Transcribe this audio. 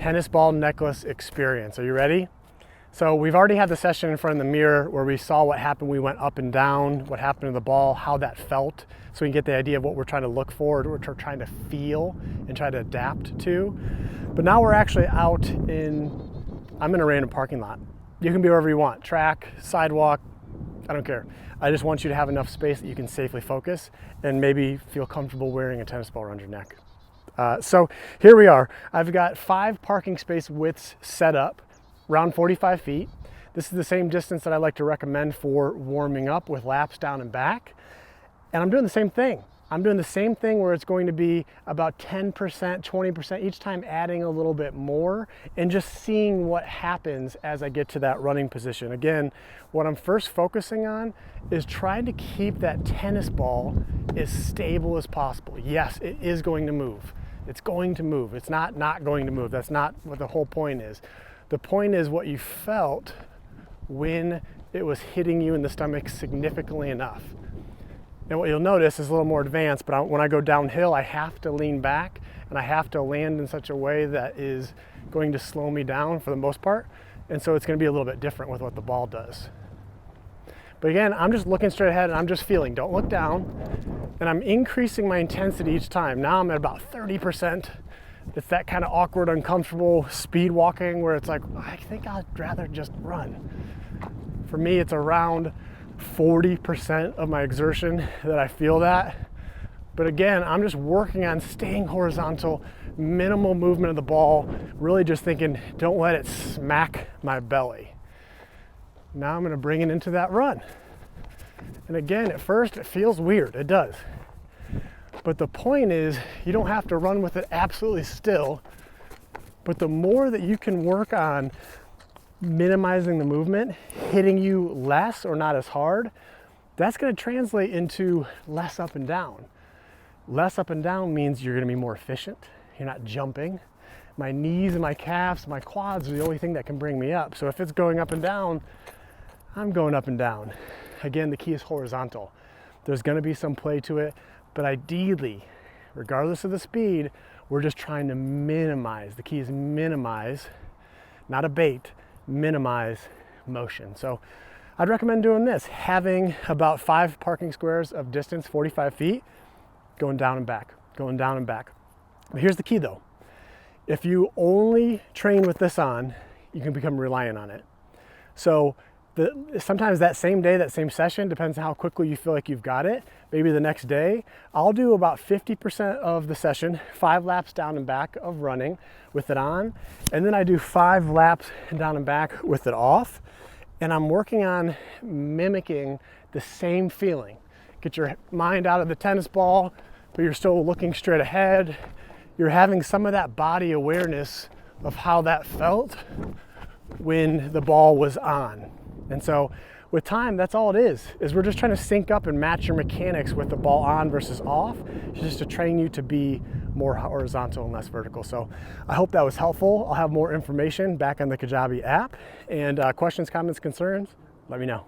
tennis ball necklace experience. Are you ready? So we've already had the session in front of the mirror where we saw what happened. We went up and down, what happened to the ball, how that felt, so we can get the idea of what we're trying to look for, what we're trying to feel and try to adapt to. But now we're actually out I'm in a random parking lot. You can be wherever you want, track, sidewalk, I don't care. I just want you to have enough space that you can safely focus and maybe feel comfortable wearing a tennis ball around your neck. So here we are. I've got 5 parking space widths set up, around 45 feet. This is the same distance that I like to recommend for warming up with laps down and back. And I'm doing the same thing. I'm doing the same thing where it's going to be about 10%, 20%, each time adding a little bit more and just seeing what happens as I get to that running position. Again, what I'm first focusing on is trying to keep that tennis ball as stable as possible. Yes, it is going to move. It's going to move. It's not going to move. That's not what the whole point is. The point is what you felt when it was hitting you in the stomach significantly enough. And what you'll notice is a little more advanced, but when I go downhill, I have to lean back and I have to land in such a way that is going to slow me down for the most part. And so it's going to be a little bit different with what the ball does. But again, I'm just looking straight ahead and I'm just feeling, don't look down. And I'm increasing my intensity each time. Now I'm at about 30%. It's that kind of awkward, uncomfortable speed walking where it's like, I think I'd rather just run. For me, it's around 40% of my exertion that I feel that. But again, I'm just working on staying horizontal, minimal movement of the ball, really just thinking, don't let it smack my belly. Now I'm gonna bring it into that run. And again, at first it feels weird, it does. But the point is, you don't have to run with it absolutely still, but the more that you can work on minimizing the movement, hitting you less or not as hard, that's going to translate into less up and down. Less up and down means you're going to be more efficient. You're not jumping. My knees and my calves, my quads are the only thing that can bring me up. So if it's going up and down, I'm going up and down. Again, the key is horizontal. There's going to be some play to it, but ideally, regardless of the speed, we're just trying to minimize. The key is minimize, not abate, minimize motion. So I'd recommend doing this, having about 5 parking squares of distance, 45 feet, going down and back, going down and back. But here's the key though. If you only train with this on, you can become reliant on it. So sometimes that same day, that same session, depends on how quickly you feel like you've got it. Maybe the next day, I'll do about 50% of the session, 5 laps down and back of running with it on. And then I do 5 laps down and back with it off. And I'm working on mimicking the same feeling. Get your mind out of the tennis ball, but you're still looking straight ahead. You're having some of that body awareness of how that felt when the ball was on. And so with time, that's all it is we're just trying to sync up and match your mechanics with the ball on versus off, just to train you to be more horizontal and less vertical. So I hope that was helpful. I'll have more information back on the Kajabi app, and questions, comments, concerns, let me know.